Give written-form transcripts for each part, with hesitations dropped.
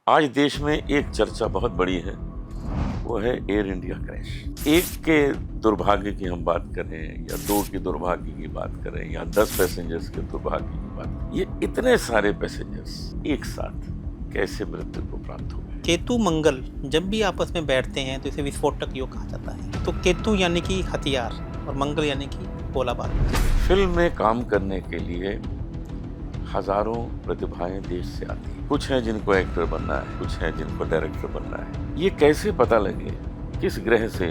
आज देश में एक चर्चा बहुत बड़ी है, वो है एयर इंडिया क्रैश। एक के दुर्भाग्य की हम बात करें या दो की दुर्भाग्य की बात करें या 10 पैसेंजर्स के दुर्भाग्य की बात, ये इतने सारे पैसेंजर्स एक साथ कैसे मृत्यु को प्राप्त हो गए। केतु मंगल जब भी आपस में बैठते हैं तो इसे विस्फोटक योग कहा जाता है। तो केतु यानी कि हथियार और मंगल यानी कि गोला बारूद। फिल्म में काम करने के लिए हजारों प्रतिभाएं देश से आती हैं। कुछ हैं जिनको एक्टर बनना है, कुछ हैं जिनको डायरेक्टर बनना है। ये कैसे पता लगे किस ग्रह से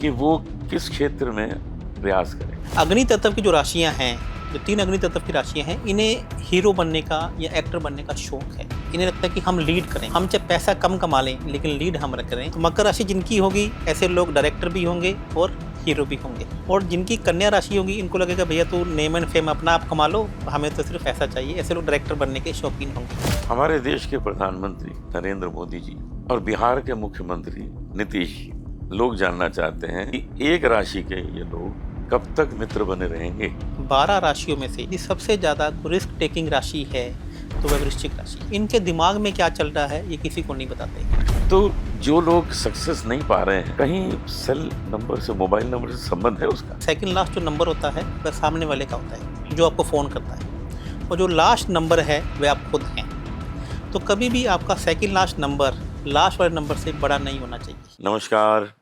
कि वो किस क्षेत्र में प्रयास करें। अग्नि तत्व की जो राशियां हैं, जो 3 अग्नि तत्व की राशियां हैं, इन्हें हीरो बनने का या एक्टर बनने का शौक है। इन्हें लगता है कि हम लीड करें, हम चाहे पैसा कम कमा लें लेकिन लीड हम करें। तो मकर राशि जिनकी होगी ऐसे लोग डायरेक्टर भी होंगे और हीरो भी होंगे। और जिनकी कन्या राशि होगी इनको लगेगा भैया तू नेम एंड फेम अपना आप कमा लो, हमें तो सिर्फ पैसा चाहिए। ऐसे लोग डायरेक्टर बनने के शौकीन होंगे। हमारे देश के प्रधानमंत्री नरेंद्र मोदी जी और बिहार के मुख्यमंत्री नीतीश जी, लोग जानना चाहते हैं कि एक राशि के ये लोग कब तक मित्र बने रहेंगे। 12 राशियों में से सबसे ज्यादा रिस्क टेकिंग राशि है तो वह वृश्चिक राशि। इनके दिमाग में क्या चल रहा है ये किसी को नहीं बताते। तो जो लोग सक्सेस नहीं पा रहे हैं, कहीं सेल नंबर से, मोबाइल नंबर से संबंध है उसका। सेकंड लास्ट जो नंबर होता है वह सामने वाले का होता है जो आपको फ़ोन करता है, और जो लास्ट नंबर है वह आप खुद हैं। तो कभी भी आपका सेकंड लास्ट नंबर लास्ट वाले नंबर से बड़ा नहीं होना चाहिए। नमस्कार,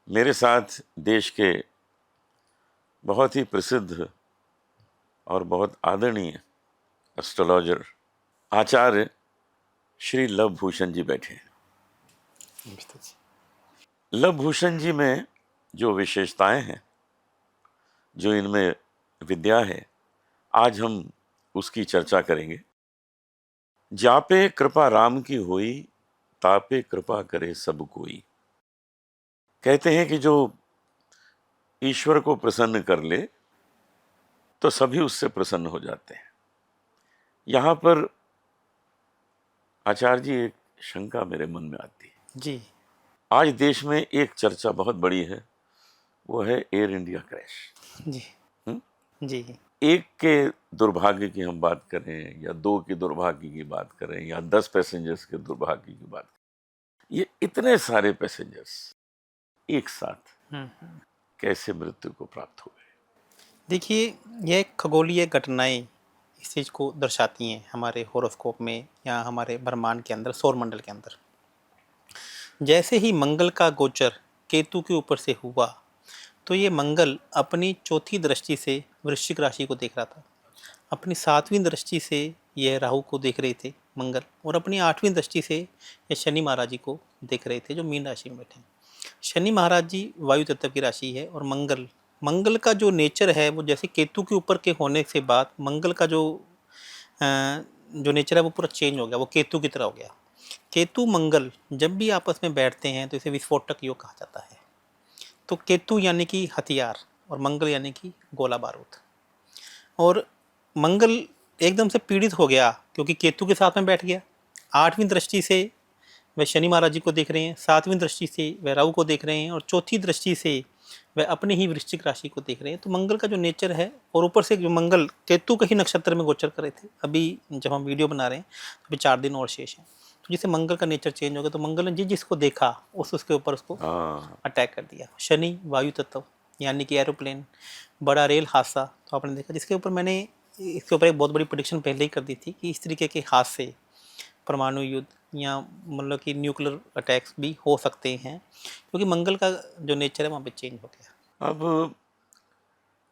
मेरे साथ देश के बहुत ही प्रसिद्ध और बहुत आदरणीय एस्ट्रोलॉजर आचार्य श्री लव भूषण जी बैठे हैं। लव भूषण जी में जो विशेषताएं हैं, जो इनमें विद्या है, आज हम उसकी चर्चा करेंगे। जापे कृपा राम की होई, तापे कृपा करे सब कोई। कहते हैं कि जो ईश्वर को प्रसन्न कर ले तो सभी उससे प्रसन्न हो जाते हैं। यहाँ पर आचार्य जी, एक शंका मेरे मन में आती है जी आज देश में एक चर्चा बहुत बड़ी है, वो है एयर इंडिया क्रैश। जी जी एक के दुर्भाग्य की हम बात करें या दो की दुर्भाग्य की बात करें या 10 पैसेंजर्स के दुर्भाग्य की बात करें, ये इतने सारे पैसेंजर्स एक साथ कैसे मृत्यु को प्राप्त हो गए। देखिए, यह खगोलीय घटनाएं इस चीज़ को दर्शाती हैं हमारे होरोस्कोप में या हमारे ब्रह्मांड के अंदर, सौर मंडल के अंदर। जैसे ही मंगल का गोचर केतु के ऊपर से हुआ तो ये मंगल अपनी चौथी दृष्टि से वृश्चिक राशि को देख रहा था, अपनी 7वीं दृष्टि से यह राहु को देख रहे थे मंगल, और अपनी 8वीं दृष्टि से ये शनि महाराज जी को देख रहे थे जो मीन राशि में बैठे हैं। शनि महाराज जी वायु तत्व की राशि है, और मंगल का जो नेचर है वो जैसे केतु के ऊपर के होने से बाद मंगल का जो नेचर है वो पूरा चेंज हो गया, वो केतु की तरह हो गया। केतु मंगल जब भी आपस में बैठते हैं तो इसे विस्फोटक योग कहा जाता है। तो केतु यानी कि हथियार और मंगल यानी कि गोला बारूद। और मंगल एकदम से पीड़ित हो गया क्योंकि केतु के साथ में बैठ गया। 8वीं दृष्टि से वह शनि महाराज जी को देख रहे हैं, 7वीं दृष्टि से वह राहु को देख रहे हैं, और चौथी दृष्टि से वह अपनी ही वृश्चिक राशि को देख रहे हैं। तो मंगल का जो नेचर है, और ऊपर से जो मंगल केतु के ही नक्षत्र में गोचर कर रहे थे। अभी जब हम वीडियो बना रहे हैं तो अभी 4 दिन और शेष हैं। तो जिससे मंगल का नेचर चेंज हो गया, तो मंगल ने जिसको देखा उसके ऊपर उसको अटैक कर दिया। शनि वायु तत्व यानी कि एरोप्लेन, बड़ा रेल हादसा तो आपने देखा, जिसके ऊपर मैंने इसके ऊपर एक बहुत बड़ी प्रेडिक्शन पहले ही कर दी थी कि इस तरीके के हादसे, परमाणु युद्ध या मतलब कि न्यूक्लियर अटैक्स भी हो सकते हैं, क्योंकि मंगल का जो नेचर है वहाँ पे चेंज हो गया। अब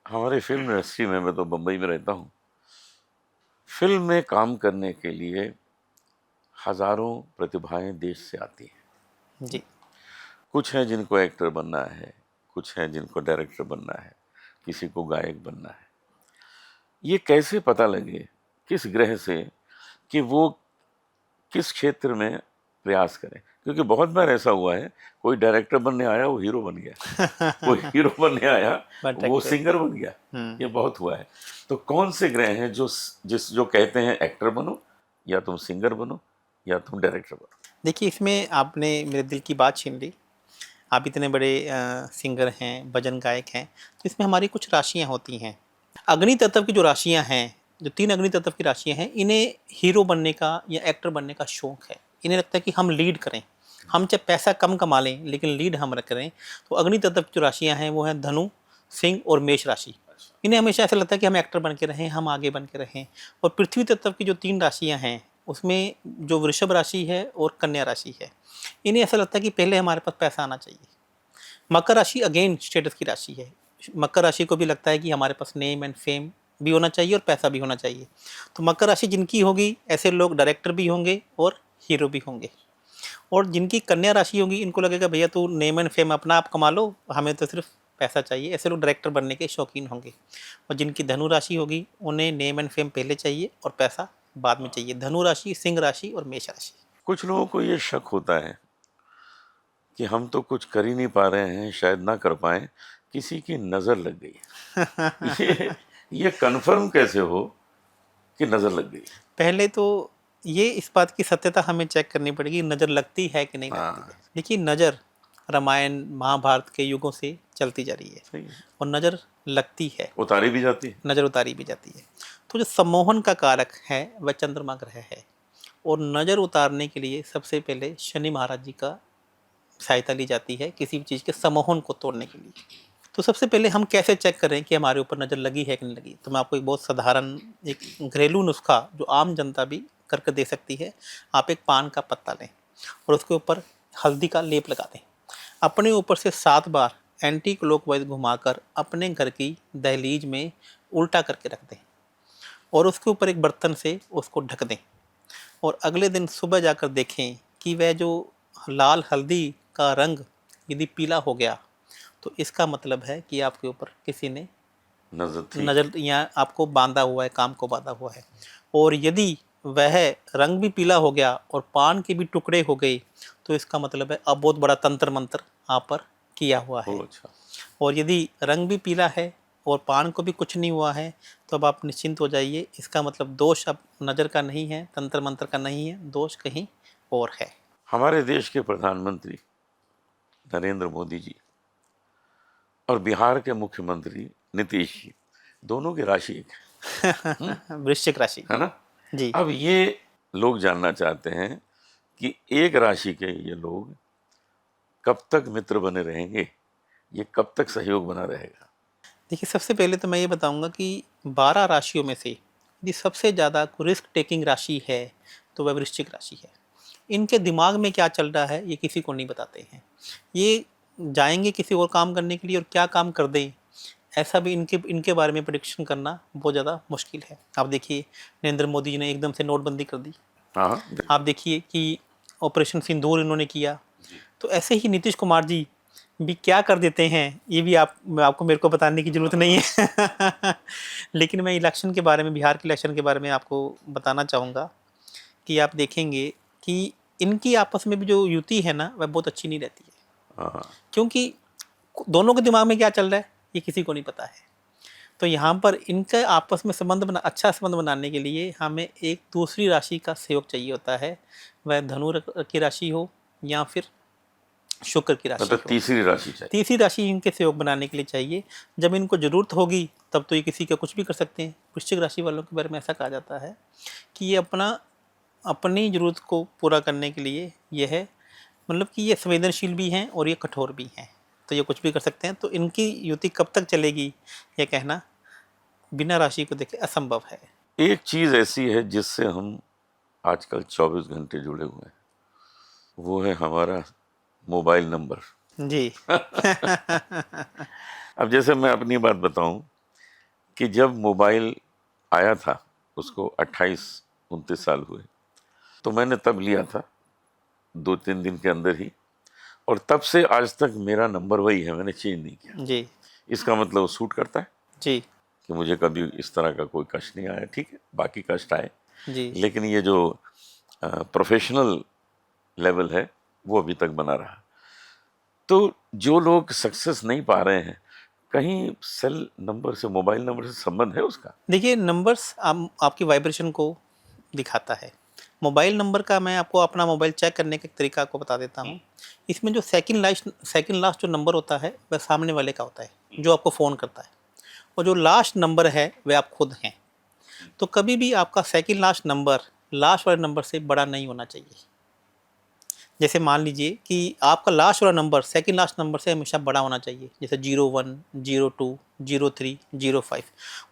हमारे फिल्म इंडस्ट्री में, मैं तो बम्बई में रहता हूँ, फिल्म में काम करने के लिए हजारों प्रतिभाएं देश से आती हैं। जी कुछ हैं जिनको एक्टर बनना है, कुछ हैं जिनको डायरेक्टर बनना है, किसी को गायक बनना है। ये कैसे पता लगे किस ग्रह से कि वो किस क्षेत्र में प्रयास करें, क्योंकि बहुत बार ऐसा हुआ है, कोई डायरेक्टर बनने आया वो हीरो बन गया कोई हीरो बनने आया वो सिंगर बन गया। ये बहुत हुआ है। तो कौन से ग्रह हैं जो कहते हैं एक्टर बनो, या तुम सिंगर बनो, या तुम डायरेक्टर बनो। देखिए, इसमें आपने मेरे दिल की बात छीन ली। आप इतने बड़े सिंगर हैं, भजन गायक हैं, तो इसमें हमारी कुछ राशियां होती हैं। अग्नि तत्व की जो राशियां हैं जो 3 अग्नि तत्व की राशियां हैं, इन्हें हीरो बनने का या एक्टर बनने का शौक है। इन्हें लगता है कि हम लीड करें, हम चाहे पैसा कम कमा लें लेकिन लीड हम करें। तो अग्नि तत्व की जो राशियां हैं वो हैं धनु, सिंह और मेष राशि। इन्हें हमेशा ऐसा लगता है कि हम एक्टर बन के रहें, हम आगे बन के रहें। और पृथ्वी तत्व की जो 3 राशियां हैं उसमें जो वृषभ राशि है और कन्या राशि है, इन्हें ऐसा लगता है कि पहले हमारे पास पैसा आना चाहिए। मकर राशि अगेन स्टेटस की राशि है। मकर राशि को भी लगता है कि हमारे पास नेम एंड फेम भी होना चाहिए और पैसा भी होना चाहिए। तो मकर राशि जिनकी होगी ऐसे लोग डायरेक्टर भी होंगे और हीरो भी होंगे। और जिनकी कन्या राशि होगी इनको लगेगा भैया तू नेम एंड फेम अपना आप कमा लो, हमें तो सिर्फ पैसा चाहिए। ऐसे लोग डायरेक्टर बनने के शौकीन होंगे। और जिनकी धनु राशि होगी उन्हें नेम एंड फेम पहले चाहिए और पैसा बाद में चाहिए। धनु राशि, सिंह राशि और मेष राशि। कुछ लोगों को ये शक होता है कि हम तो कुछ कर ही नहीं पा रहे हैं, शायद ना कर पाए, किसी की नज़र लग गई है। ये कंफर्म कैसे हो कि नज़र लग गई? पहले तो ये इस बात की सत्यता हमें चेक करनी पड़ेगी, नज़र लगती है कि नहीं लगती हाँ, है। देखिए, नज़र रामायण महाभारत के युगों से चलती जा रही है सही है। और नज़र लगती है, उतारी भी जाती है। नज़र उतारी भी जाती है। तो जो सम्मोहन का कारक है वह चंद्रमा ग्रह है। और नज़र उतारने के लिए सबसे पहले शनि महाराज जी का सहायता ली जाती है किसी भी चीज़ के सम्मोहन को तोड़ने के लिए। तो सबसे पहले हम कैसे चेक करें कि हमारे ऊपर नज़र लगी है कि नहीं लगी? तो मैं आपको एक बहुत साधारण एक घरेलू नुस्खा जो आम जनता भी करके दे सकती है। आप एक पान का पत्ता लें और उसके ऊपर हल्दी का लेप लगा दें। अपने ऊपर से 7 बार एंटी क्लॉकवाइज घुमाकर अपने घर की दहलीज में उल्टा करके रख दें और उसके ऊपर एक बर्तन से उसको ढक दें। और अगले दिन सुबह जाकर देखें कि वह जो लाल हल्दी का रंग यदि पीला हो गया तो इसका मतलब है कि आपके ऊपर किसी ने नज़र थी। नज़र या आपको बांधा हुआ है, काम को बांधा हुआ है। और यदि वह रंग भी पीला हो गया और पान के भी टुकड़े हो गए तो इसका मतलब है अब बहुत बड़ा तंत्र मंत्र आप पर किया हुआ है। अच्छा। और यदि रंग भी पीला है और पान को भी कुछ नहीं हुआ है तो अब आप निश्चिंत हो जाइए। इसका मतलब दोष अब नज़र का नहीं है, तंत्र मंत्र का नहीं है, दोष कहीं और है। हमारे देश के प्रधानमंत्री नरेंद्र मोदी जी और बिहार के मुख्यमंत्री नीतीश जी, दोनों की राशि एक वृश्चिक राशि है ना? जी। अब ये लोग जानना चाहते हैं कि एक राशि के ये लोग कब तक मित्र बने रहेंगे, ये कब तक सहयोग बना रहेगा? देखिए, सबसे पहले तो मैं ये बताऊंगा कि 12 राशियों में से यदि सबसे ज़्यादा रिस्क टेकिंग राशि है तो वह वृश्चिक राशि है। इनके दिमाग में क्या चल रहा है ये किसी को नहीं बताते हैं। ये जाएंगे किसी और काम करने के लिए और क्या काम कर दें ऐसा भी इनके इनके बारे में प्रेडिक्शन करना बहुत ज़्यादा मुश्किल है। आप देखिए, नरेंद्र मोदी जी ने एकदम से नोटबंदी कर दी। हाँ, आप देखिए कि ऑपरेशन सिंदूर इन्होंने किया। तो ऐसे ही नीतीश कुमार जी भी क्या कर देते हैं ये भी आपको मेरे को बताने की ज़रूरत नहीं है। लेकिन मैं इलेक्शन के बारे में, बिहार के इलेक्शन के बारे में आपको बताना चाहूँगा कि आप देखेंगे कि इनकी आपस में भी जो युति है ना वह बहुत अच्छी नहीं रहती है। हाँ, क्योंकि दोनों के दिमाग में क्या चल रहा है ये किसी को नहीं पता है। तो यहाँ पर इनका आपस में अच्छा संबंध बनाने के लिए हमें एक दूसरी राशि का सहयोग चाहिए होता है। वह धनु की राशि हो या फिर शुक्र की राशि मतलब हो। तीसरी राशि चाहिए। तीसरी राशि इनके सहयोग बनाने के लिए चाहिए। जब इनको ज़रूरत होगी तब तो ये किसी का कुछ भी कर सकते हैं। वृश्चिक राशि वालों के बारे में ऐसा कहा जाता है कि ये अपनी ज़रूरत को पूरा करने के लिए ये है, मतलब कि ये संवेदनशील भी हैं और ये कठोर भी हैं, तो ये कुछ भी कर सकते हैं। तो इनकी युति कब तक चलेगी ये कहना बिना राशि को देखे असंभव है। एक चीज़ ऐसी है जिससे हम आजकल 24 घंटे जुड़े हुए हैं, वो है हमारा मोबाइल नंबर। जी। अब जैसे मैं अपनी बात बताऊं कि जब मोबाइल आया था, उसको 28-29 साल हुए, तो मैंने तब लिया था 2-3 दिन के अंदर ही, और तब से आज तक मेरा नंबर वही है, मैंने चेंज नहीं किया। जी। इसका मतलब वो सूट करता है जी। कि मुझे कभी इस तरह का कोई कष्ट नहीं आया। ठीक है, बाकी कष्ट आए, जी। लेकिन ये जो प्रोफेशनल लेवल है वो अभी तक बना रहा। तो जो लोग सक्सेस नहीं पा रहे हैं, कहीं सेल नंबर से, मोबाइल नंबर से संबंध है उसका? देखिए, नंबर्स आपकी वाइब्रेशन को दिखाता है। मोबाइल नंबर का मैं आपको अपना मोबाइल चेक करने का एक तरीका आपको बता देता हूँ। इसमें जो सेकंड लास्ट जो नंबर होता है वह सामने वाले का होता है जो आपको फ़ोन करता है, और जो लास्ट नंबर है वह आप खुद हैं। तो कभी भी आपका सेकंड लास्ट नंबर लास्ट वाले नंबर से बड़ा नहीं होना चाहिए। जैसे मान लीजिए कि आपका लास्ट वाला नंबर सेकंड लास्ट नंबर से हमेशा बड़ा होना चाहिए, जैसे 01, 02, 03, 05।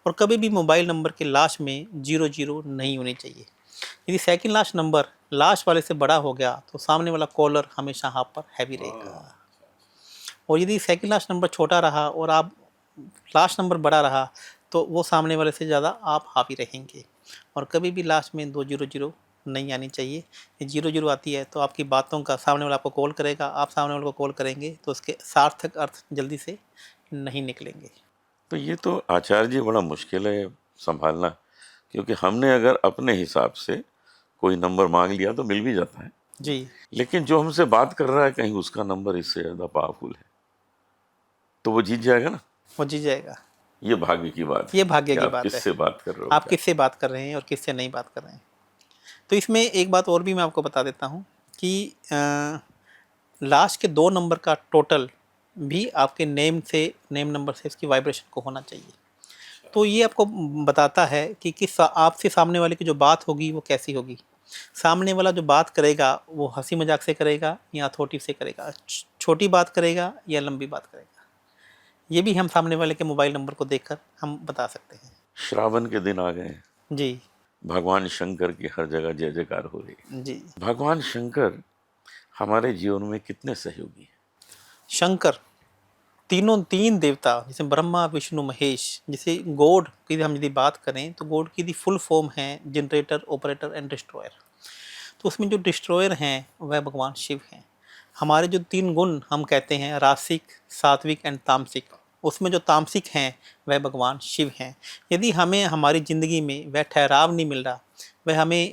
और कभी भी मोबाइल नंबर के लास्ट में 00 नहीं होनी चाहिए। यदि सेकंड लास्ट नंबर लास्ट वाले से बड़ा हो गया तो सामने वाला कॉलर हमेशा आप पर हैवी रहेगा। और यदि सेकंड लास्ट नंबर छोटा रहा और आप लास्ट नंबर बड़ा रहा तो वो सामने वाले से ज़्यादा आप हावी रहेंगे। और कभी भी लास्ट में 200 नहीं आनी चाहिए। ये 00 आती है तो आपकी बातों का सामने वाला आपको कॉल करेगा, आप सामने वाले को कॉल करेंगे तो उसके सार्थक अर्थ जल्दी से नहीं निकलेंगे। तो ये तो आचार्य जी बड़ा मुश्किल है संभालना, क्योंकि हमने अगर अपने हिसाब से कोई नंबर मांग लिया तो मिल भी जाता है, जी, लेकिन जो हमसे बात कर रहा है कहीं उसका नंबर इससे ज़्यादा पावरफुल है तो वो जीत जाएगा ना। वो जी जाएगा। ये भाग्य की बात है ये भाग्य कि की आप बात है। किससे बात कर रहे हो, आप क्या। किससे बात कर रहे हैं और किससे नहीं बात कर रहे हैं। तो इसमें एक बात और भी मैं आपको बता देता हूँ कि लास्ट के 2 नंबर का टोटल भी आपके नेम नंबर से इसकी वाइब्रेशन को होना चाहिए। तो ये आपको बताता है कि किस आपसे सामने वाले की जो बात होगी वो कैसी होगी। सामने वाला जो बात करेगा वो हंसी मजाक से करेगा या हथौटी से करेगा, छोटी बात करेगा या लंबी बात करेगा। ये भी हम सामने वाले के मोबाइल नंबर को देखकर हम बता सकते हैं। श्रावण के दिन आ गए हैं, जी भगवान शंकर की हर जगह जय जयकार हो रही है। जी। भगवान शंकर हमारे जीवन में कितने सहयोगी हैं। शंकर तीन देवता जैसे ब्रह्मा विष्णु महेश, जैसे गॉड की हम यदि बात करें तो गॉड की फुल फॉर्म है जनरेटर, ऑपरेटर एंड डिस्ट्रॉयर। तो उसमें जो डिस्ट्रॉयर हैं वह भगवान शिव हैं। हमारे जो 3 गुण हम कहते हैं रासिक, सात्विक एंड तामसिक, उसमें जो तामसिक हैं वह भगवान शिव हैं। यदि हमें हमारी ज़िंदगी में वह ठहराव नहीं मिल रहा,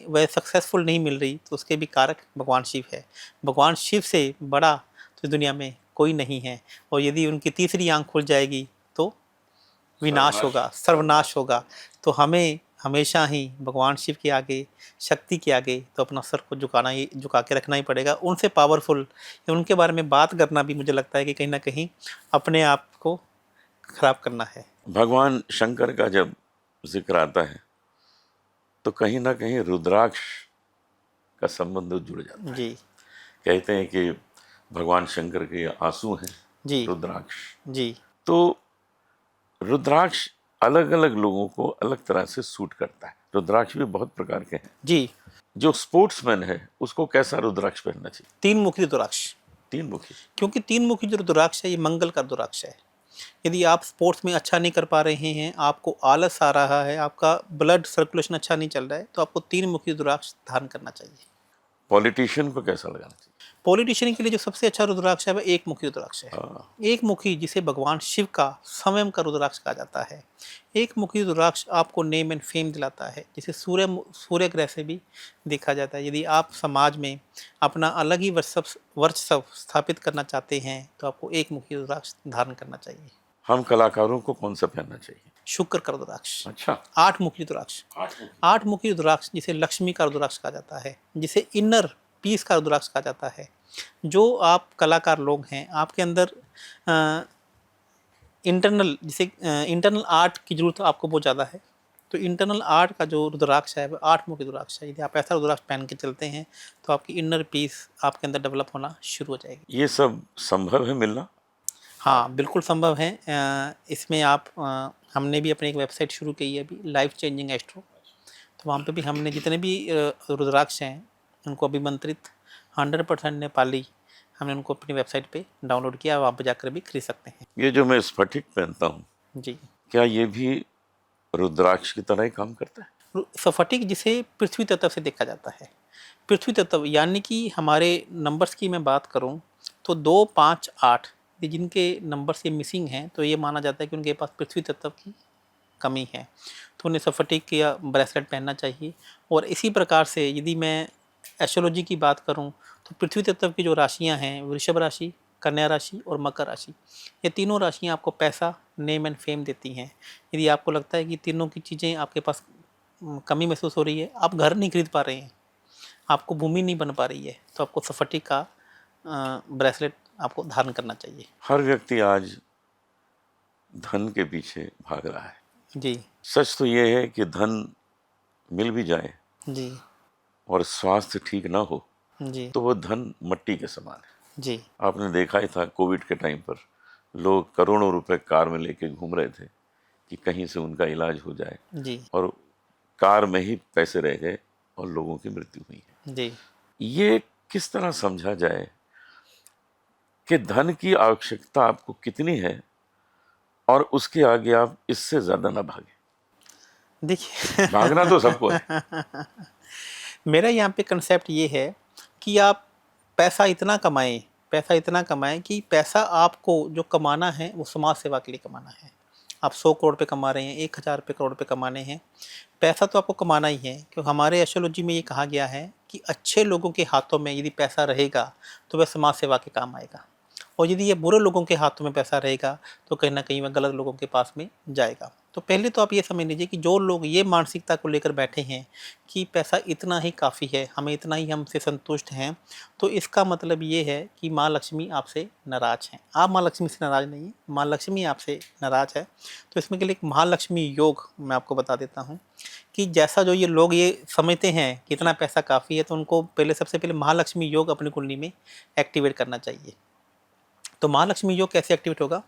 वह सक्सेसफुल नहीं मिल रही, तो उसके भी कारक भगवान शिव है। भगवान शिव से बड़ा तो दुनिया में कोई नहीं है। और यदि उनकी तीसरी आंख खुल जाएगी तो विनाश होगा, सर्वनाश होगा। तो हमें हमेशा ही भगवान शिव के आगे, शक्ति के आगे तो अपना सर को झुका के रखना ही पड़ेगा। उनसे पावरफुल या उनके बारे में बात करना भी मुझे लगता है कि कहीं ना कहीं अपने आप को खराब करना है। भगवान शंकर का जब जिक्र आता है तो कहीं ना कहीं रुद्राक्ष का संबंध जुड़ जाता है। जी कहते हैं कि भगवान शंकर के आंसू हैं जी रुद्राक्ष। जी तो रुद्राक्ष अलग अलग लोगों को अलग तरह से सूट करता है। रुद्राक्ष भी बहुत प्रकार के हैं। जी। जो स्पोर्ट्समैन है उसको कैसा रुद्राक्ष पहनना चाहिए। 3 मुखी रुद्राक्ष, 3 मुखी। क्योंकि 3 मुखी जो रुद्राक्ष है ये मंगल का रुद्राक्ष है। यदि आप स्पोर्ट्स में अच्छा नहीं कर पा रहे हैं, आपको आलस आ रहा है, आपका ब्लड सर्कुलेशन अच्छा नहीं चल रहा है, तो आपको 3 मुखी रुद्राक्ष धारण करना चाहिए। पॉलिटिशियन को कैसा लगाना चाहिए। पॉलिटिशियन के लिए जो सबसे अच्छा रुद्राक्ष है वह एक मुखी रुद्राक्ष है। हाँ। एक मुखी जिसे भगवान शिव का स्वयं का रुद्राक्ष कहा जाता है। एक मुखी रुद्राक्ष आपको नेम एंड फेम दिलाता है, जिसे सूर्य ग्रह से भी देखा जाता है। यदि आप समाज में अपना अलग ही वर्चस्व स्थापित करना चाहते हैं तो आपको एक मुखी रुद्राक्ष धारण करना चाहिए। हम कलाकारों को कौन सा पहनना चाहिए। शुक्र का रुद्राक्ष। अच्छा। 8 मुखी रुद्राक्ष। 8 मुखी रुद्राक्ष जिसे लक्ष्मी का रुद्राक्ष कहा जाता है, जिसे इनर पीस का रुद्राक्ष कहा जाता है। जो आप कलाकार लोग हैं आपके अंदर इंटरनल आर्ट की जरूरत आपको बहुत ज़्यादा है। तो इंटरनल आर्ट का जो रुद्राक्ष है वह 8 मुखी रुद्राक्ष है। यदि आप ऐसा रुद्राक्ष पहन के चलते हैं तो आपकी इनर पीस आपके अंदर डेवलप होना शुरू हो जाएगी। ये सब संभव है मिलना। हाँ बिल्कुल संभव है। इसमें आप हमने भी अपनी एक वेबसाइट शुरू की है अभी, लाइफ चेंजिंग एस्ट्रो। तो वहाँ पे भी हमने जितने भी रुद्राक्ष हैं उनको अभिमंत्रित 100% नेपाली हमने उनको अपनी वेबसाइट पे डाउनलोड किया, वहाँ पे जाकर भी खरीद सकते हैं। ये जो मैं स्फटिक पहनता हूँ जी। क्या ये भी रुद्राक्ष की तरह ही काम करता है। स्फटिक जिसे पृथ्वी तत्व से देखा जाता है। पृथ्वी तत्व यानी कि हमारे नंबर्स की मैं बात करूँ तो 2, 5, 8 जिनके नंबर्स ये मिसिंग हैं तो ये माना जाता है कि उनके पास पृथ्वी तत्व की कमी है, तो उन्हें स्फटिक या ब्रेसलेट पहनना चाहिए। और इसी प्रकार से यदि मैं एस्ट्रोलॉजी की बात करूं तो पृथ्वी तत्व की जो राशियां हैं वृषभ राशि, कन्या राशि और मकर राशि, ये तीनों राशियां आपको पैसा, नेम एंड फेम देती हैं। यदि आपको लगता है कि तीनों की चीज़ें आपके पास कमी महसूस हो रही है, आप घर नहीं खरीद पा रहे हैं, आपको भूमि नहीं बन पा रही है, तो आपको स्फटिक का ब्रेसलेट आपको धारण करना चाहिए। हर व्यक्ति आज धन के पीछे भाग रहा है। जी सच तो ये है कि धन मिल भी जाए जी और स्वास्थ्य ठीक ना हो जी तो वो धन मट्टी के समान है। जी आपने देखा ही था कोविड के टाइम पर लोग करोड़ों रुपए कार में लेके घूम रहे थे कि कहीं से उनका इलाज हो जाए, जी और कार में ही पैसे रह गए और लोगों की मृत्यु हुई है। जी ये किस तरह समझा जाए कि धन की आवश्यकता आपको कितनी है और उसके आगे आप इससे ज्यादा ना भागें। देखिए भागना तो सबको है। मेरा यहाँ पे कंसेप्ट ये है कि आप पैसा इतना कमाएं, पैसा इतना कमाएं कि पैसा आपको जो कमाना है वो समाज सेवा के लिए कमाना है। आप 100 करोड़ पे कमा रहे हैं, 1000 करोड़ पे कमाने हैं, पैसा तो आपको कमाना ही है। क्योंकि हमारे एस्ट्रोलॉजी में ये कहा गया है कि अच्छे लोगों के हाथों में यदि पैसा रहेगा तो वह समाज सेवा के काम आएगा, और यदि ये बुरे लोगों के हाथों में पैसा रहेगा तो कहीं ना कहीं वह गलत लोगों के पास में जाएगा। तो पहले तो आप ये समझ लीजिए कि जो लोग ये मानसिकता को लेकर बैठे हैं कि पैसा इतना ही काफ़ी है, हमें इतना ही हमसे संतुष्ट हैं, तो इसका मतलब ये है कि माँ लक्ष्मी आपसे नाराज़ हैं। आप माँ लक्ष्मी से नाराज़ नहीं हैं, माँ लक्ष्मी आपसे नाराज़ है। तो इसमें के लिए एक महालक्ष्मी योग मैं आपको बता देता हूँ कि जैसा जो ये लोग ये समझते हैं कि इतना पैसा काफ़ी है, तो उनको पहले सबसे पहले महालक्ष्मी योग अपनी कुंडली में एक्टिवेट करना चाहिए। तो महालक्ष्मी योग कैसे एक्टिवेट होगा?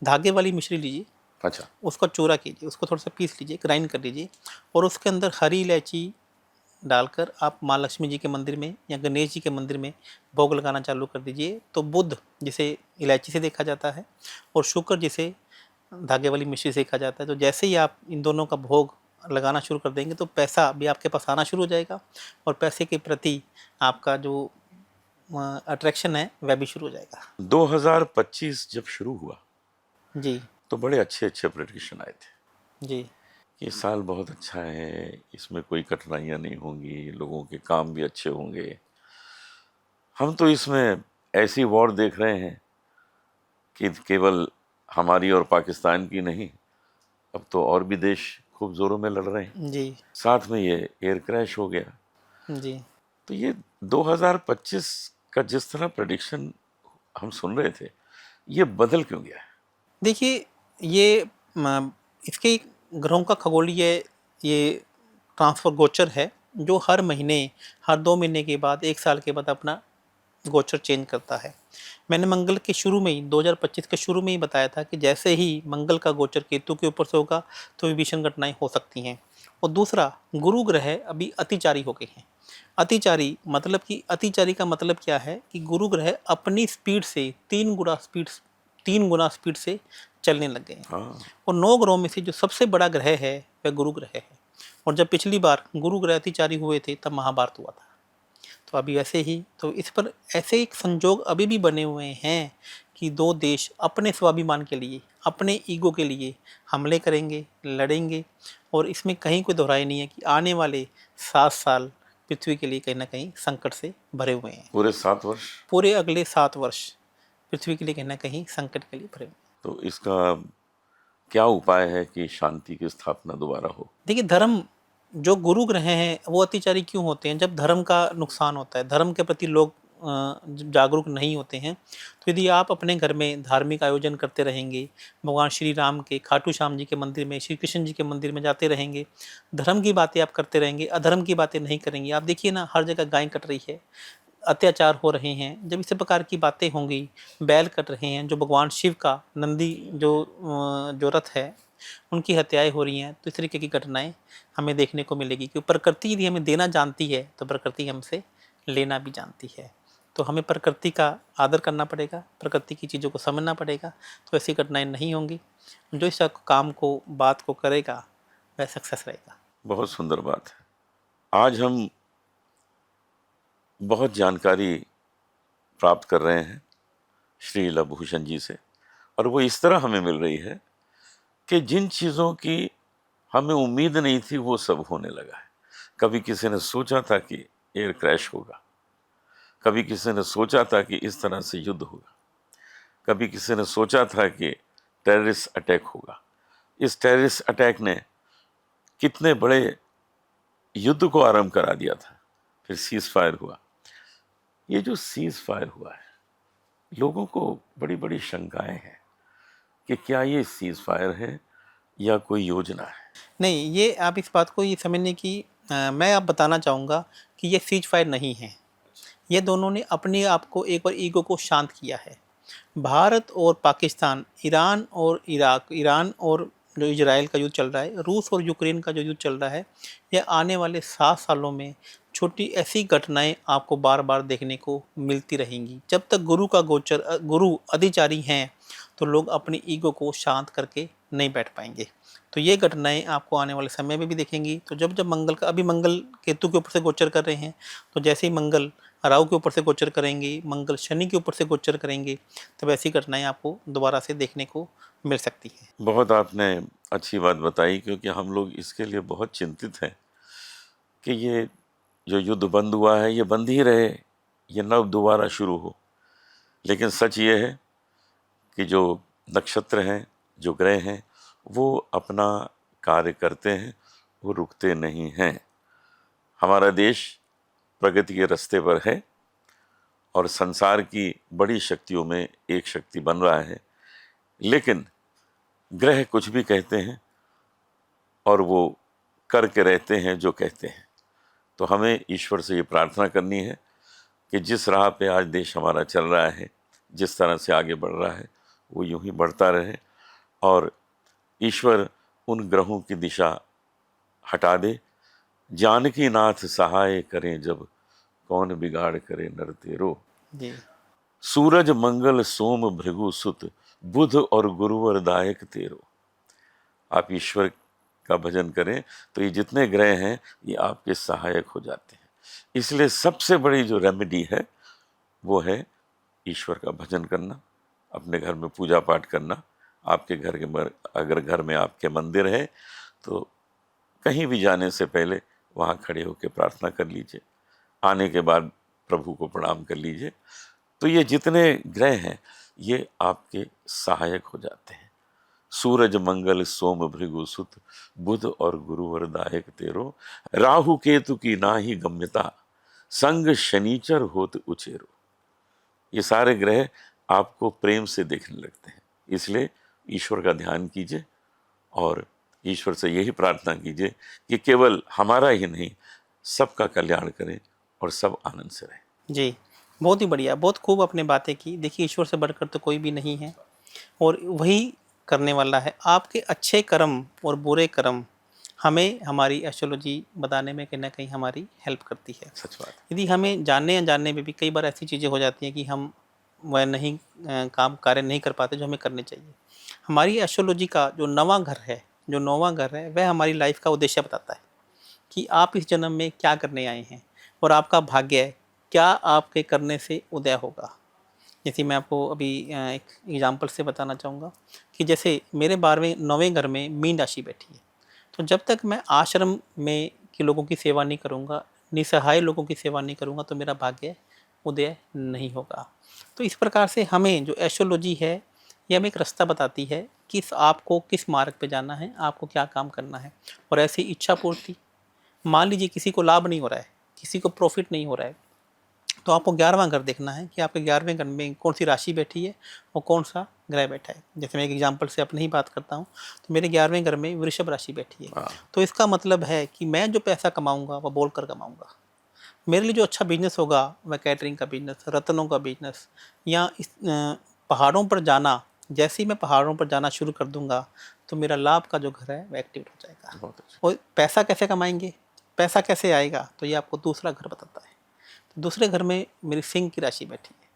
धागे वाली मिश्री लीजिए, अच्छा। उसका चूरा कीजिए, उसको थोड़ा सा पीस लीजिए, ग्राइंड कर लीजिए, और उसके अंदर हरी इलायची डालकर आप माँ लक्ष्मी जी के मंदिर में या गणेश जी के मंदिर में भोग लगाना चालू कर दीजिए। तो बुध जिसे इलायची से देखा जाता है और शुक्र जिसे धागे वाली मिश्री से देखा जाता है, तो जैसे ही आप इन दोनों का भोग लगाना शुरू कर देंगे तो पैसा भी आपके पास आना शुरू हो जाएगा, और पैसे के प्रति आपका जो अट्रैक्शन है वह भी शुरू हो जाएगा। 2025 जब शुरू हुआ जी तो बड़े अच्छे अच्छे प्रेडिक्शन आए थे जी कि ये साल बहुत अच्छा है, इसमें कोई कठिनाइयां नहीं होंगी, लोगों के काम भी अच्छे होंगे। हम तो इसमें ऐसी वॉर देख रहे हैं कि केवल हमारी और पाकिस्तान की नहीं, अब तो और भी देश खूब जोरों में लड़ रहे हैं। जी साथ में ये एयर क्रैश हो गया। जी तो ये 2025 का जिस तरह प्रेडिक्शन हम सुन रहे थे, ये बदल क्यों गया है? देखिए, ये इसके ग्रहों का खगोलीय ये ट्रांसफर गोचर है, जो हर महीने, हर 2 महीने के बाद, 1 साल के बाद अपना गोचर चेंज करता है। मैंने मंगल के शुरू में ही 2025 के शुरू में ही बताया था कि जैसे ही मंगल का गोचर केतु के ऊपर से होगा तो विभीषण घटनाएं हो सकती हैं। और दूसरा, गुरु ग्रह अभी अतिचारी हो गए हैं। अतिचारी मतलब कि अतिचारी का मतलब क्या है कि गुरु ग्रह अपनी स्पीड से 3 गुना स्पीड से चलने लग गए हैं। हाँ। और 9 ग्रहों में से जो सबसे बड़ा ग्रह है वह गुरु ग्रह है। और जब पिछली बार गुरु ग्रह अतिचारी हुए थे तब महाभारत हुआ था। तो अभी ऐसे ही, तो इस पर ऐसे एक संजोग अभी भी बने हुए हैं कि दो देश अपने स्वाभिमान के लिए, अपने ईगो के लिए हमले करेंगे, लड़ेंगे। और इसमें कहीं कोई दोहराई नहीं है कि आने वाले 7 साल पृथ्वी के लिए कहीं ना कहीं संकट से भरे हुए हैं। पूरे 7 वर्ष। पूरे अगले 7 वर्ष पृथ्वी के लिए कहीं ना कहीं संकट के लिए भरे हुए हैं। तो इसका क्या उपाय है कि शांति की स्थापना दोबारा हो? देखिए, धर्म, जो गुरु ग्रह हैं वो अतिचारी क्यों होते हैं? जब धर्म का नुकसान होता है, धर्म के प्रति लोग जब जागरूक नहीं होते हैं, तो यदि आप अपने घर में धार्मिक आयोजन करते रहेंगे, भगवान श्री राम के, खाटू श्याम जी के मंदिर में, श्री कृष्ण जी के मंदिर में जाते रहेंगे, धर्म की बातें आप करते रहेंगे, अधर्म की बातें नहीं करेंगे। आप देखिए ना, हर जगह गाय कट रही है, अत्याचार हो रहे हैं। जब इस प्रकार की बातें होंगी, बैल कट रहे हैं, जो भगवान शिव का नंदी जो रथ है उनकी हत्याएं हो रही हैं, तो इस तरीके की घटनाएं हमें देखने को मिलेगी। क्योंकि प्रकृति यदि हमें देना जानती है तो प्रकृति हमसे लेना भी जानती है। तो हमें प्रकृति का आदर करना पड़ेगा, प्रकृति की चीज़ों को समझना पड़ेगा, तो ऐसी घटनाएं नहीं होंगी। जो इस काम को, बात को करेगा वह सक्सेस रहेगा। बहुत सुंदर बात है। आज हम बहुत जानकारी प्राप्त कर रहे हैं श्री लभूषण जी से, और वो इस तरह हमें मिल रही है कि जिन चीज़ों की हमें उम्मीद नहीं थी वो सब होने लगा है। कभी किसी ने सोचा था कि एयर क्रैश होगा, कभी किसी ने सोचा था कि इस तरह से युद्ध होगा, कभी किसी ने सोचा था कि टेररिस्ट अटैक होगा। इस टेररिस्ट अटैक ने कितने बड़े युद्ध को आरंभ करा दिया था। फिर सीज फायर हुआ। ये जो सीज फायर हुआ है, लोगों को बड़ी बड़ी शंकाएं हैं कि क्या ये सीज फायर है या कोई योजना है। नहीं, ये आप इस बात को ये समझने की मैं अब बताना चाहूँगा कि ये सीज फायर नहीं है। ये दोनों ने अपने आप को एक बार ईगो को शांत किया है। भारत और पाकिस्तान, ईरान और इराक, ईरान और जो इजराइल का युद्ध चल रहा है, रूस और यूक्रेन का जो युद्ध चल रहा है, यह आने वाले 7 सालों में छोटी ऐसी घटनाएं आपको बार बार देखने को मिलती रहेंगी। जब तक गुरु का गोचर गुरु अधिचारी हैं तो लोग अपनी ईगो को शांत करके नहीं बैठ पाएंगे। तो ये घटनाएं आपको आने वाले समय में भी दिखेंगी। तो जब जब मंगल का, अभी मंगल केतु के ऊपर से गोचर कर रहे हैं, तो जैसे ही मंगल राहु के ऊपर से गोचर करेंगे, मंगल शनि के ऊपर से गोचर करेंगे, तब ऐसी घटनाएं आपको दोबारा से देखने को मिल सकती हैं। बहुत आपने अच्छी बात बताई, क्योंकि हम लोग इसके लिए बहुत चिंतित हैं कि ये जो युद्ध बंद हुआ है ये बंद ही रहे, ये न दोबारा शुरू हो। लेकिन सच ये है कि जो नक्षत्र हैं, जो ग्रह हैं, वो अपना कार्य करते हैं, वो रुकते नहीं हैं। हमारा देश प्रगति के रास्ते पर है और संसार की बड़ी शक्तियों में एक शक्ति बन रहा है। लेकिन ग्रह कुछ भी कहते हैं और वो करके रहते हैं जो कहते हैं। तो हमें ईश्वर से ये प्रार्थना करनी है कि जिस राह पे आज देश हमारा चल रहा है, जिस तरह से आगे बढ़ रहा है, वो यूं ही बढ़ता रहे और ईश्वर उन ग्रहों की दिशा हटा दे। जानकी नाथ सहाय करें जब, कौन बिगाड़ करे नर तेरो। जी। सूरज मंगल सोम भृगु सुत, बुध और गुरुवर दायक तेरो। आप ईश्वर का भजन करें तो ये जितने ग्रह हैं ये आपके सहायक हो जाते हैं। इसलिए सबसे बड़ी जो रेमेडी है वो है ईश्वर का भजन करना, अपने घर में पूजा पाठ करना। आपके घर के अगर घर में आपके मंदिर है तो कहीं भी जाने से पहले वहाँ खड़े होकर प्रार्थना कर लीजिए, आने के बाद प्रभु को प्रणाम कर लीजिए। तो ये जितने ग्रह हैं ये आपके सहायक हो जाते हैं। सूरज मंगल सोम भृगु सुत, बुध और गुरुवर दायक तेरो। राहु केतु की नाही गम्यता, संग शनीचर होत उचेरो। ये सारे ग्रह आपको प्रेम से देखने लगते हैं। इसलिए ईश्वर का ध्यान कीजिए और ईश्वर से यही प्रार्थना कीजिए कि केवल हमारा ही नहीं, सबका कल्याण करें और सब आनंद से रहें। जी, बहुत ही बढ़िया, बहुत खूब आपने बातें की। देखिए, ईश्वर से बढ़कर तो कोई भी नहीं है और वही करने वाला है। आपके अच्छे कर्म और बुरे कर्म हमें हमारी एस्ट्रोलॉजी बताने में कहीं न कहीं हमारी हेल्प करती है। सच बात। यदि हमें जानने अनजाने में भी कई बार ऐसी चीज़ें हो जाती हैं कि हम वह नहीं काम कार्य नहीं कर पाते जो हमें करने चाहिए। हमारी एस्ट्रोलॉजी का जो नवां घर है, जो 9वां घर है, वह हमारी लाइफ का उद्देश्य बताता है कि आप इस जन्म में क्या करने आए हैं और आपका भाग्य क्या आपके करने से उदय होगा। जैसे मैं आपको अभी एक एग्जांपल से बताना चाहूँगा कि जैसे मेरे 12वें 9वें घर में मीन राशि बैठी है, तो जब तक मैं आश्रम में के लोगों की सेवा नहीं करूँगा, निसहाय लोगों की सेवा नहीं करूँगा, तो मेरा भाग्य उदय नहीं होगा। तो इस प्रकार से हमें जो एस्ट्रोलॉजी है ये हमें एक रास्ता बताती है कि आपको किस मार्ग पे जाना है, आपको क्या काम करना है। और ऐसी इच्छा पूर्ति, मान लीजिए किसी को लाभ नहीं हो रहा है, किसी को प्रॉफिट नहीं हो रहा है, तो आपको 11वां घर देखना है कि आपके 11वें घर में कौन सी राशि बैठी है और कौन सा ग्रह बैठा है। जैसे मैं एक एग्जांपल से अपनी ही बात करता हूँ, तो मेरे 11वें घर में वृषभ राशि बैठी है। तो इसका मतलब है कि मैं जो पैसा कमाऊंगा वह बोल कर कमाऊंगा। मेरे लिए जो अच्छा बिजनेस होगा वह कैटरिंग का बिजनेस, रत्नों का बिजनेस, या इस पहाड़ों पर जाना। जैसे ही मैं पहाड़ों पर जाना शुरू कर दूंगा तो मेरा लाभ का जो घर है वह एक्टिवेट हो जाएगा। बहुत अच्छा। और पैसा कैसे कमाएंगे, पैसा कैसे आएगा, तो ये आपको दूसरा घर बताता है। तो दूसरे घर में मेरी सिंह की राशि बैठी है,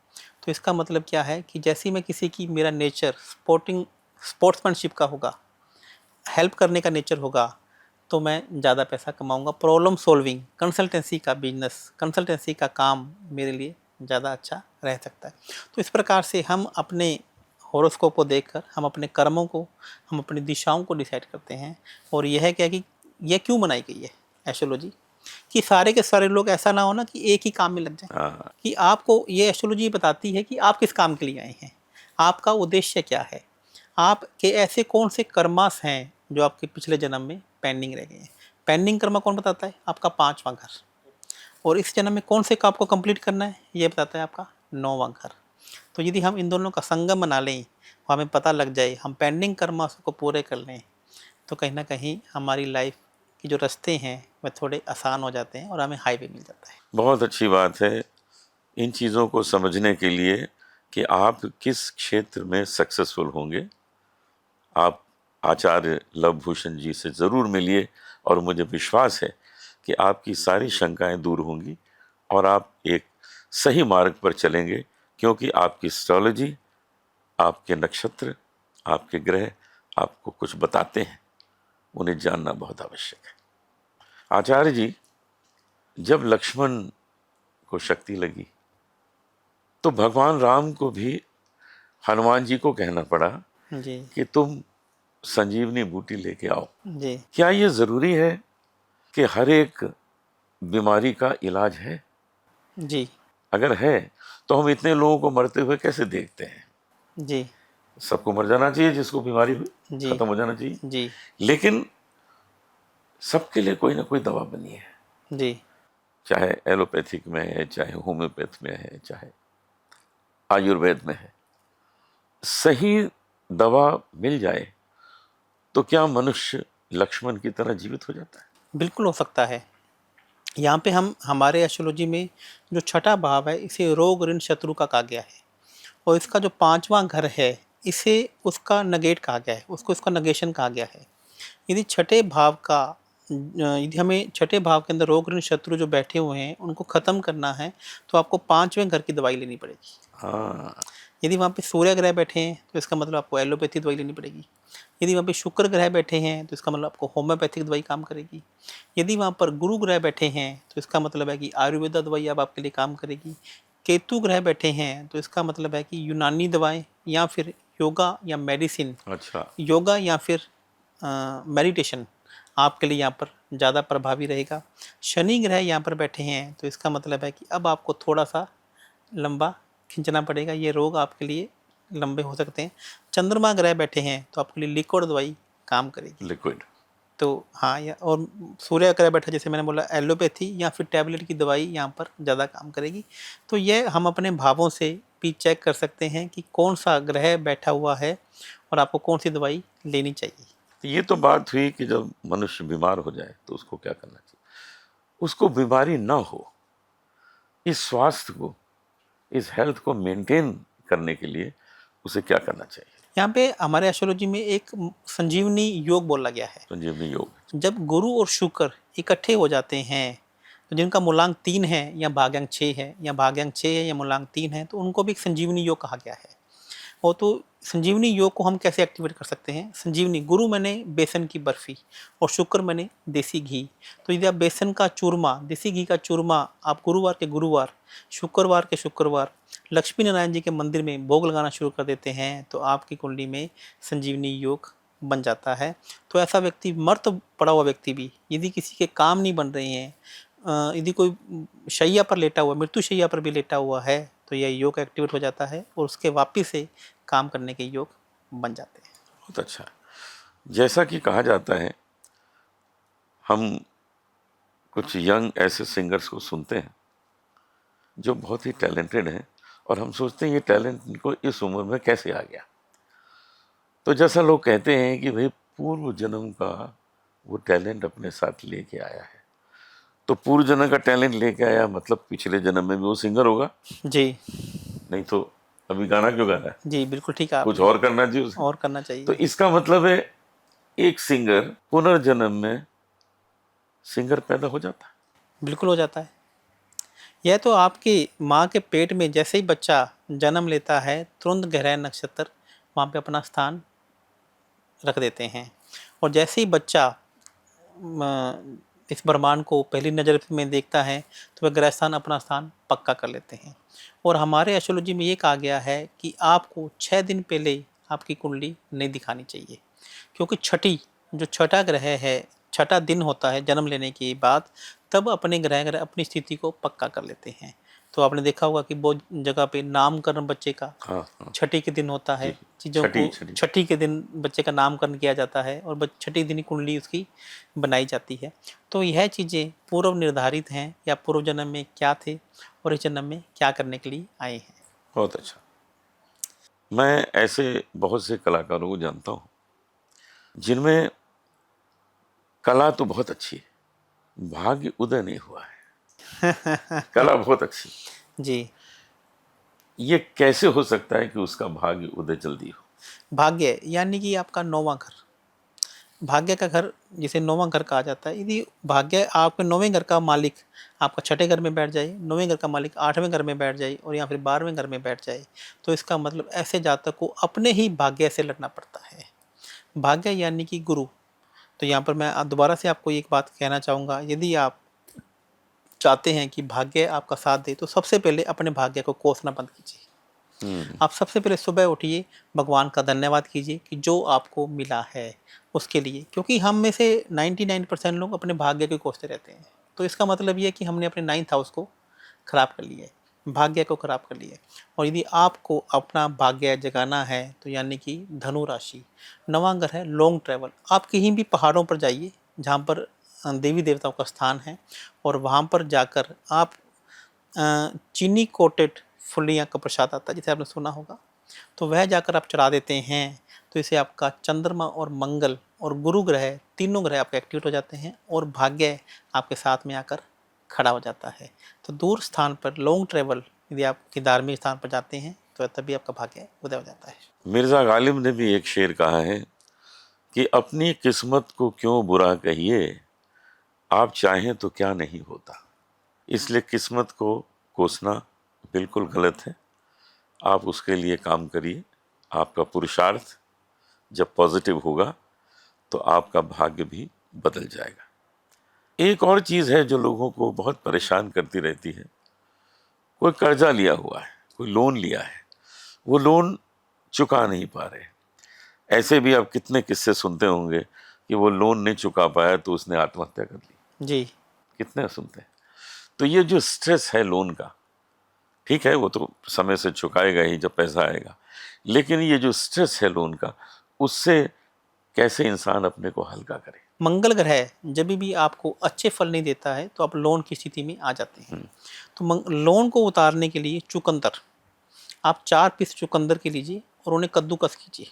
तो इसका मतलब क्या है कि जैसे ही मैं किसी की, मेरा नेचर स्पोर्ट्समैनशिप का होगा, हेल्प करने का नेचर होगा, तो मैं ज़्यादा पैसा कमाऊंगा। प्रॉब्लम सॉल्विंग, कंसल्टेंसी का बिजनेस, कंसल्टेंसी का काम मेरे लिए ज़्यादा अच्छा रह सकता है। तो इस प्रकार से हम अपने हॉरोस्कोप को देखकर हम अपने कर्मों को, हम अपनी दिशाओं को डिसाइड करते हैं। और यह है क्या कि यह क्यों बनाई गई है एस्ट्रोलॉजी, कि सारे के सारे लोग ऐसा ना हो ना कि एक ही काम में लग जाए। हाँ, कि आपको ये एस्ट्रोलॉजी बताती है कि आप किस काम के लिए आए हैं, आपका उद्देश्य क्या है, आपके ऐसे कौन से कर्मास हैं जो आपके पिछले जन्म में पेंडिंग रह गए हैं। पेंडिंग कर्म कौन बताता है? आपका 5वां घर। और इस जन्म में कौन से काम को कंप्लीट करना है, ये बताता है आपका 9वां घर। तो यदि हम इन दोनों का संगम बना लें, हमें पता लग जाए, हम पेंडिंग कर्मास को पूरे कर लें, तो कहीं ना कहीं हमारी लाइफ के जो रास्ते हैं वह थोड़े आसान हो जाते हैं और हमें हाईवे मिल जाता है। बहुत अच्छी बात है इन चीज़ों को समझने के लिए कि आप किस क्षेत्र में सक्सेसफुल होंगे। आप आचार्य लव भूषण जी से ज़रूर मिलिए और मुझे विश्वास है कि आपकी सारी शंकाएं दूर होंगी और आप एक सही मार्ग पर चलेंगे, क्योंकि आपकी एस्ट्रोलॉजी, आपके नक्षत्र, आपके ग्रह आपको कुछ बताते हैं, उन्हें जानना बहुत आवश्यक है। आचार्य जी, जब लक्ष्मण को शक्ति लगी तो भगवान राम को भी हनुमान जी को कहना पड़ा जी कि तुम संजीवनी बूटी लेके आओ। जी क्या ये जरूरी है कि हर एक बीमारी का इलाज है? जी अगर है तो हम इतने लोगों को मरते हुए कैसे देखते हैं? जी सबको मर जाना चाहिए, जिसको बीमारी हुई जी खत्म हो जाना चाहिए, जी लेकिन सबके लिए कोई ना कोई दवा बनी है, जी चाहे एलोपैथिक में है, चाहे होम्योपैथ में है, चाहे आयुर्वेद में है। सही दवा मिल जाए तो क्या मनुष्य लक्ष्मण की तरह जीवित हो जाता है? बिल्कुल हो सकता है। यहाँ पे हम हमारे एस्ट्रोलॉजी में जो छठा भाव है इसे रोग ऋण शत्रु का कहा गया है, और इसका जो पांचवां घर है इसे उसका नगेट कहा गया है, उसको इसका नगेशन कहा गया है। यदि छठे भाव का यदि हमें छठे भाव के अंदर रोग ऋण शत्रु जो बैठे हुए हैं उनको खत्म करना है तो आपको पांचवें घर की दवाई लेनी पड़ेगी। हाँ, यदि वहाँ पे सूर्य ग्रह बैठे हैं तो इसका मतलब आपको एलोपैथी दवाई लेनी पड़ेगी। यदि वहाँ पे शुक्र ग्रह बैठे हैं तो इसका मतलब आपको होम्योपैथिक दवाई काम करेगी। यदि वहाँ पर गुरु ग्रह बैठे हैं तो इसका मतलब है कि आयुर्वेदा दवाई अब आपके लिए काम करेगी। केतु ग्रह बैठे हैं तो इसका मतलब है कि यूनानी दवाएं या फिर योगा या मेडिसिन, अच्छा, योगा या फिर मेडिटेशन आपके लिए यहाँ पर ज़्यादा प्रभावी रहेगा। शनि ग्रह यहाँ पर बैठे हैं तो इसका मतलब है कि अब आपको थोड़ा सा लंबा खींचना पड़ेगा, ये रोग आपके लिए लंबे हो सकते हैं। चंद्रमा ग्रह बैठे हैं तो आपके लिए लिक्विड दवाई काम करेगी। लिक्विड। तो हाँ, या और सूर्य ग्रह बैठा जैसे मैंने बोला एलोपैथी या फिर टैबलेट की दवाई यहाँ पर ज़्यादा काम करेगी। तो ये हम अपने भावों से भी चेक कर सकते हैं कि कौन सा ग्रह बैठा हुआ है और आपको कौन सी दवाई लेनी चाहिए। तो ये तो बात हुई कि जब मनुष्य बीमार हो जाए तो उसको क्या करना चाहिए। उसको बीमारी ना हो, इस स्वास्थ्य को, इस हेल्थ को मेंटेन करने के लिए उसे क्या करना चाहिए? यहाँ पे हमारे एस्ट्रोलॉजी में एक संजीवनी योग बोला गया है। संजीवनी योग। जब गुरु और शुक्र इकट्ठे हो जाते हैं तो जिनका मूलांक 3 है या भाग्यांक 6 है या भाग्यांक 6 है या मूलांक 3 है तो उनको भी एक संजीवनी योग कहा गया है। और तो संजीवनी योग को हम कैसे एक्टिवेट कर सकते हैं? संजीवनी गुरु मैंने बेसन की बर्फी और शुक्र मैंने देसी घी। तो यदि आप बेसन का चूरमा, देसी घी का चूरमा आप गुरुवार के गुरुवार, शुक्रवार के शुक्रवार लक्ष्मी नारायण जी के मंदिर में भोग लगाना शुरू कर देते हैं तो आपकी कुंडली में संजीवनी योग बन जाता है। तो ऐसा व्यक्ति, मर्त पड़ा हुआ व्यक्ति भी, यदि किसी के काम नहीं बन रहे हैं, यदि कोई शैया पर लेटा हुआ, मृत्यु शैया पर भी लेटा हुआ है, तो यह योग एक्टिवेट हो जाता है और उसके वापिस से काम करने के योग बन जाते हैं। बहुत अच्छा। जैसा कि कहा जाता है, हम कुछ यंग ऐसे सिंगर्स को सुनते हैं जो बहुत ही टैलेंटेड हैं और हम सोचते हैं ये टैलेंट इनको इस उम्र में कैसे आ गया। तो जैसा लोग कहते हैं कि भाई पूर्व जन्म का वो टैलेंट अपने साथ लेके आया है, तो पूर्व जन्म का टैलेंट लेके आया मतलब पिछले जन्म में भी वो सिंगर होगा, जी नहीं तो अभी गाना क्यों गा रहा है? जी बिल्कुल ठीक है, कुछ आपने और करना चाहिए उसे। और करना तो चाहिए। इसका मतलब है एक सिंगर पुनर्जन्म में सिंगर पैदा हो जाता है। बिल्कुल हो जाता है। यह तो आपकी माँ के पेट में जैसे ही बच्चा जन्म लेता है तुरंत ग्रह नक्षत्र वहाँ पे अपना स्थान रख देते हैं, और जैसे ही बच्चा इस ब्रह्मांड को पहली नज़र में देखता है तो वह ग्रह स्थान अपना स्थान पक्का कर लेते हैं। और हमारे एस्ट्रोलॉजी में ये कहा गया है कि आपको 6 दिन पहले आपकी कुंडली नहीं दिखानी चाहिए, क्योंकि जो छठा ग्रह है, छठा दिन होता है जन्म लेने के बाद, तब अपने ग्रह अपनी स्थिति को पक्का कर लेते हैं। तो आपने देखा होगा कि बहुत जगह पे नामकरण बच्चे का हाँ हाँ, छठी के दिन होता है, जी, चीज़ों छठी को छठी। छठी के दिन बच्चे का नामकरण किया जाता है और छठी दिन ही कुंडली उसकी बनाई जाती है। तो यह चीज़ें पूर्व निर्धारित हैं या पूर्व जन्म में क्या थे और इस जन्म में क्या करने के लिए आए हैं। बहुत अच्छा। मैं ऐसे बहुत से कलाकारों को जानता हूँ जिनमें कला तो बहुत अच्छी है, भाग्य उदय नहीं हुआ है। कला बहुत अच्छी, जी। ये कैसे हो सकता है कि उसका भाग्य उदय जल्दी हो? भाग्य यानी कि आपका नौवां घर, भाग्य का घर जिसे नौवां घर कहा जाता है। यदि भाग्य आपके नौवें घर का मालिक आपका छठे घर में बैठ जाए, नौवें घर का मालिक आठवें घर में बैठ जाए और या फिर 12वें घर में बैठ जाए, तो इसका मतलब ऐसे जातक को अपने ही भाग्य से लड़ना पड़ता है। भाग्य यानी कि गुरु। तो यहाँ पर मैं दोबारा से आपको एक बात कहना चाहूँगा, यदि आप चाहते हैं कि भाग्य आपका साथ दे, तो सबसे पहले अपने भाग्य को कोसना बंद कीजिए। आप सबसे पहले सुबह उठिए, भगवान का धन्यवाद कीजिए कि जो आपको मिला है उसके लिए, क्योंकि हम में से 99% लोग अपने भाग्य को कोसते रहते हैं। तो इसका मतलब ये है कि हमने अपने 9th हाउस को खराब कर लिया है, भाग्य को खराब कर लिया है। और यदि आपको अपना भाग्य जगाना है तो यानी कि धनु राशि, नवां घर है लॉन्ग ट्रैवल। आप कहीं भी पहाड़ों पर जाइए जहाँ पर देवी देवताओं का स्थान है, और वहाँ पर जाकर आप चीनी कोटेड फुलिया का प्रसाद आता है, जिसे आपने सुना होगा, तो वह जाकर आप चढ़ा देते हैं। तो इसे आपका चंद्रमा और मंगल और गुरु ग्रह, तीनों ग्रह आपके एक्टिवेट हो जाते हैं और भाग्य आपके साथ में आकर खड़ा हो जाता है। तो दूर स्थान पर लॉन्ग ट्रैवल यदि आप किसी धार्मिक स्थान पर जाते हैं तो तभी आपका भाग्य उदय हो जाता है। मिर्जा गालिब ने भी एक शेर कहा है कि अपनी किस्मत को क्यों बुरा कहिए, आप चाहें तो क्या नहीं होता। इसलिए किस्मत को कोसना बिल्कुल गलत है। आप उसके लिए काम करिए। आपका पुरुषार्थ जब पॉजिटिव होगा तो आपका भाग्य भी बदल जाएगा। एक और चीज़ है जो लोगों को बहुत परेशान करती रहती है। कोई कर्जा लिया हुआ है, कोई लोन लिया है, वो लोन चुका नहीं पा रहे। ऐसे भी आप कितने किस्से सुनते होंगे कि वो लोन नहीं चुका पाया तो उसने आत्महत्या कर ली। जी। कितने सुनते हैं। तो ये जो स्ट्रेस है लोन का, ठीक है वो तो समय से चुकाएगा ही जब पैसा आएगा, लेकिन ये जो स्ट्रेस है लोन का, उससे कैसे इंसान अपने को हल्का करे। मंगल ग्रह जब भी आपको अच्छे फल नहीं देता है तो आप लोन की स्थिति में आ जाते हैं। तो लोन को उतारने के लिए चुकंदर, आप 4 पीस चुकंदर के लीजिए और उन्हें कद्दूकस कीजिए।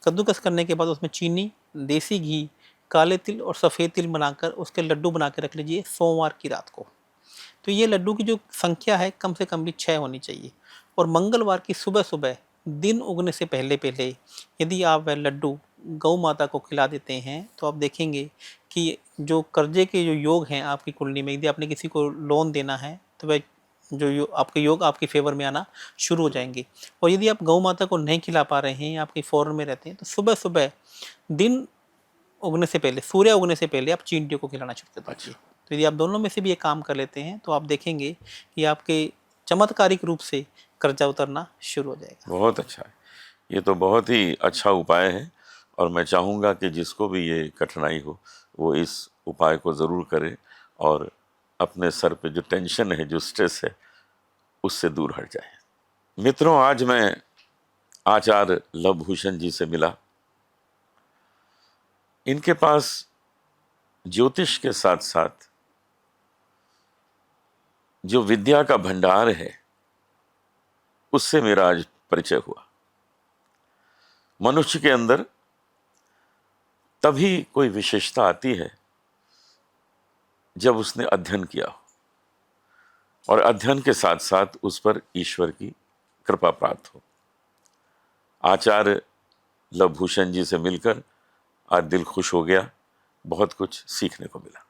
कद्दूकस करने के बाद उसमें चीनी, देसी घी, काले तिल और सफ़ेद तिल बनाकर उसके लड्डू बना के रख लीजिए सोमवार की रात को। तो ये लड्डू की जो संख्या है कम से कम भी 6 होनी चाहिए। और मंगलवार की सुबह सुबह दिन उगने से पहले पहले यदि आप वह लड्डू गौ माता को खिला देते हैं तो आप देखेंगे कि जो कर्जे के जो योग हैं आपकी कुंडली में, यदि आपने किसी को लोन देना है तो वह जो आपके योग आपके फेवर में आना शुरू हो जाएंगे। और यदि आप गौ माता को नहीं खिला पा रहे हैं, आपके फॉरेन में रहते हैं, तो सुबह सुबह दिन उगने से पहले, सूर्य उगने से पहले आप चींटियों को खिलाना शुरू कर दीजिए। तो यदि आप दोनों में से भी एक काम कर लेते हैं तो आप देखेंगे कि आपके चमत्कारिक रूप से कर्जा उतरना शुरू हो जाएगा। बहुत अच्छा है, ये तो बहुत ही अच्छा उपाय है और मैं चाहूँगा कि जिसको भी ये कठिनाई हो वो इस उपाय को ज़रूर करे और अपने सर पे जो टेंशन है, जो स्ट्रेस है, उससे दूर हट जाए। मित्रों, आज मैं आचार्य लवभूषण जी से मिला। इनके पास ज्योतिष के साथ साथ जो विद्या का भंडार है उससे मेरा आज परिचय हुआ। मनुष्य के अंदर तभी कोई विशेषता आती है जब उसने अध्ययन किया हो और अध्ययन के साथ साथ उस पर ईश्वर की कृपा प्राप्त हो। आचार्य लवभूषण जी से मिलकर आज दिल खुश हो गया, बहुत कुछ सीखने को मिला।